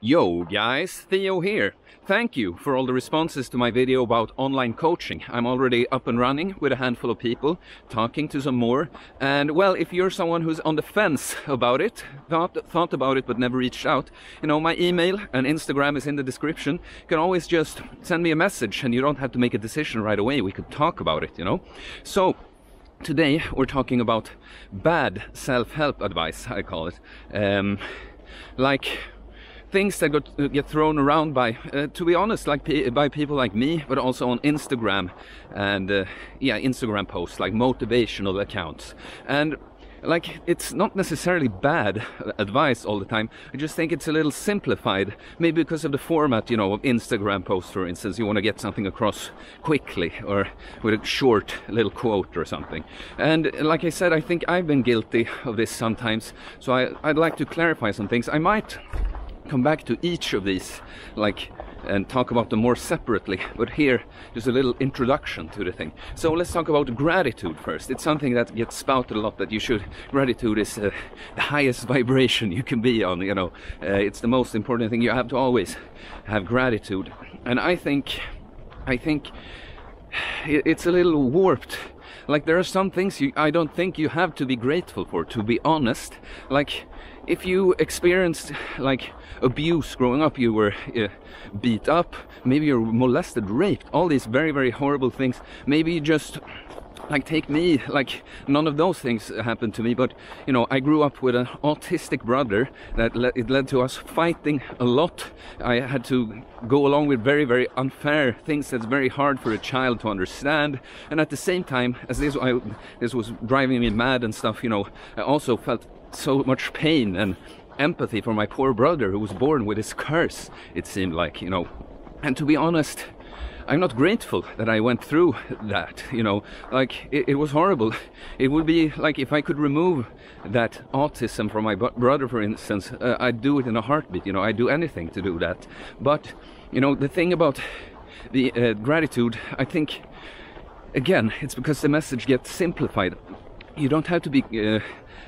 Yo guys, Theo here. Thank you for all the responses to my video about online coaching. I'm already up and running with a handful of people, talking to some more. And well, if you're someone who's on the fence about it, thought about it but never reached out, you know, my email and Instagram is in the description. You can always just send me a message and you don't have to make a decision right away. We could talk about it, you know. So today we're talking about bad self-help advice, I call it. Like things that get thrown around by, to be honest, like by people like me, but also on Instagram and Instagram posts, like motivational accounts. And like, it's not necessarily bad advice all the time. I just think it's a little simplified, maybe because of the format, you know, of Instagram posts, for instance. You want to get something across quickly or with a short little quote or something. And like I said, I think I've been guilty of this sometimes. So I'd like to clarify some things. I might come back to each of these and talk about them more separately, but here just a little introduction to the thing. So let's talk about gratitude first. It's something that gets spouted a lot, that gratitude is the highest vibration you can be on, you know. It's the most important thing. You have to always have gratitude, and I think it's a little warped. Like, there are some things I don't think you have to be grateful for, to be honest. Like, if you experienced like abuse growing up, you were beat up, maybe you're molested, raped, all these very, very horrible things. Maybe you just, like, take me, like, none of those things happened to me, but you know, I grew up with an autistic brother that it led to us fighting a lot. I had to go along with very, very unfair things that's very hard for a child to understand, and at the same time as this was driving me mad and stuff, you know, I also felt so much pain and empathy for my poor brother who was born with his curse, it seemed like, you know. And to be honest, I'm not grateful that I went through that, you know. Like, it was horrible. It would be like if I could remove that autism from my brother, for instance, I'd do it in a heartbeat, you know. I'd do anything to do that. But, you know, the thing about the gratitude, I think, again, it's because the message gets simplified. You don't have to be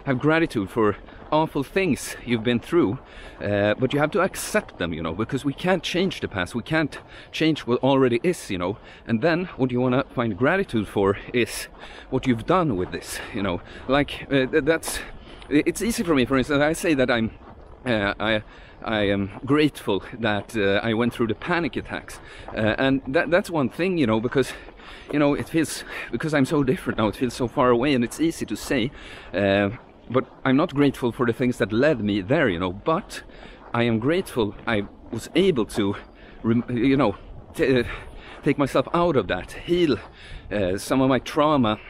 have gratitude for awful things you've been through, but you have to accept them, you know, because we can't change the past. We can't change what already is, you know. And then what you want to find gratitude for is what you've done with this, you know. Like, it's easy for me, for instance. I say that I am grateful that I went through the panic attacks, and that's one thing, you know, because, you know, it feels, because I'm so different now, it feels so far away, and it's easy to say, but I'm not grateful for the things that led me there, you know. But I am grateful I was able to, you know, take myself out of that, heal some of my trauma,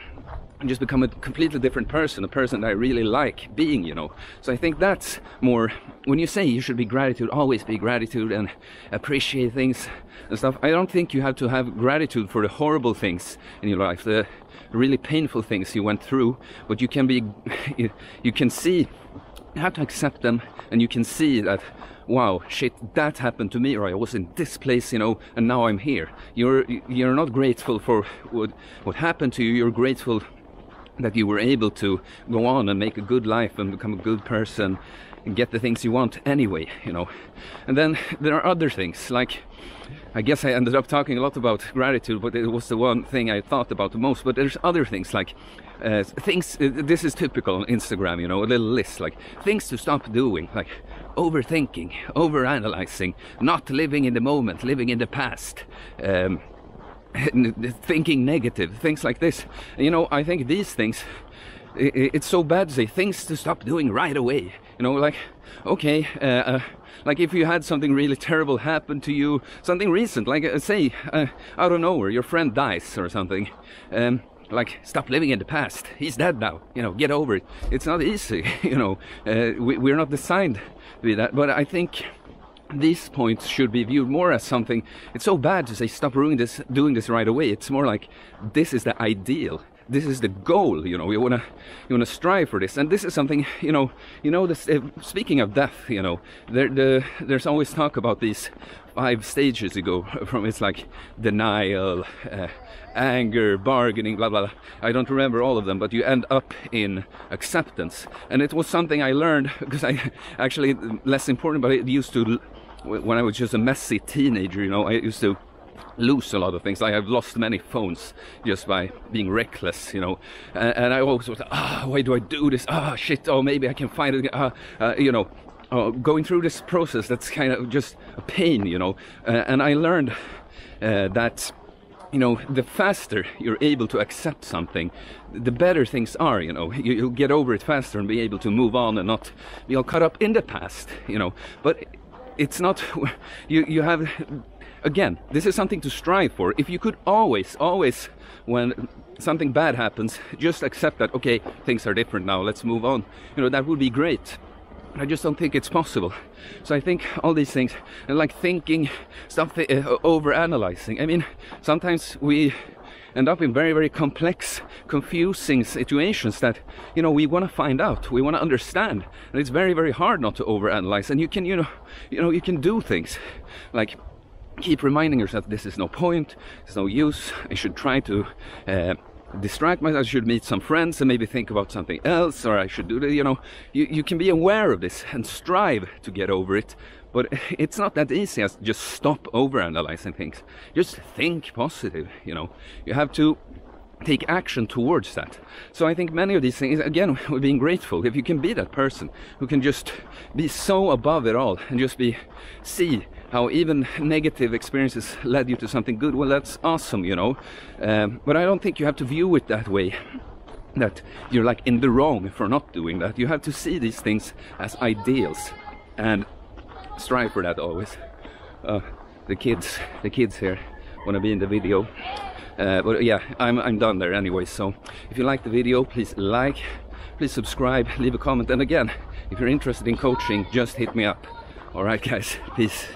and just become a completely different person, a person that I really like being, you know. So I think that's more, when you say you should be gratitude, always be gratitude and appreciate things and stuff. I don't think you have to have gratitude for the horrible things in your life, the really painful things you went through, but you can be, you can see, you have to accept them, and you can see that, wow, shit, that happened to me, or I was in this place, you know, and now I'm here. You're not grateful for what happened to you. You're grateful that you were able to go on and make a good life and become a good person and get the things you want anyway, you know. And then there are other things, like, I guess I ended up talking a lot about gratitude, but it was the one thing I thought about the most. But there's other things, like things, this is typical on Instagram, you know, a little list, like things to stop doing, like overthinking, overanalyzing, not living in the moment, living in the past, thinking negative, things like this. You know, I think these things, it's so bad to say things to stop doing right away, you know. Like, okay, like if you had something really terrible happen to you, something recent, like say out of nowhere your friend dies or something, like, stop living in the past, he's dead now, you know, get over it. It's not easy, you know. We're not designed to be that. But I think these points should be viewed more as something, it's so bad to say stop doing this right away. It's more like, this is the ideal, this is the goal, you know. You wanna strive for this, and this is something, you know. This, speaking of death, you know, there's always talk about these 5 stages you go from. It's like denial, anger, bargaining, blah blah blah. I don't remember all of them, but you end up in acceptance. And it was something I learned, because I actually, less important, but it used to when I was just a messy teenager, you know, I used to lose a lot of things. Like I've lost many phones just by being reckless, you know, and I always was like, why do I do this? Shit, maybe I can find it, you know. Going through this process, that's kind of just a pain, you know, and I learned that, you know, the faster you're able to accept something, the better things are, you know. You'll get over it faster and be able to move on and not be all caught up in the past, you know. But it's not, you have, again, this is something to strive for. If you could always, when something bad happens, just accept that, okay, things are different now, let's move on, you know, that would be great. I just don't think it's possible. So I think all these things, and like thinking, over-analyzing. I mean, sometimes we end up in very, very complex, confusing situations that, you know, we want to find out, we want to understand, and it's very, very hard not to over-analyze. And you can, you know, you can do things like keep reminding yourself, this is no point, there's no use. I should try to distract myself, I should meet some friends and maybe think about something else, or I should do that, you know. You can be aware of this and strive to get over it, but it's not that easy as just stop over-analyzing things. Just think positive, you know. You have to take action towards that. So I think many of these things, again, we're being grateful. If you can be that person who can just be so above it all and just see how even negative experiences led you to something good, well, that's awesome, you know. But I don't think you have to view it that way, that you're like in the wrong for not doing that. You have to see these things as ideals and strive for that always. The kids here want to be in the video. But yeah, I'm done there anyway. So if you like the video, please like, please subscribe, leave a comment, and again, if you're interested in coaching, just hit me up. All right, guys, peace.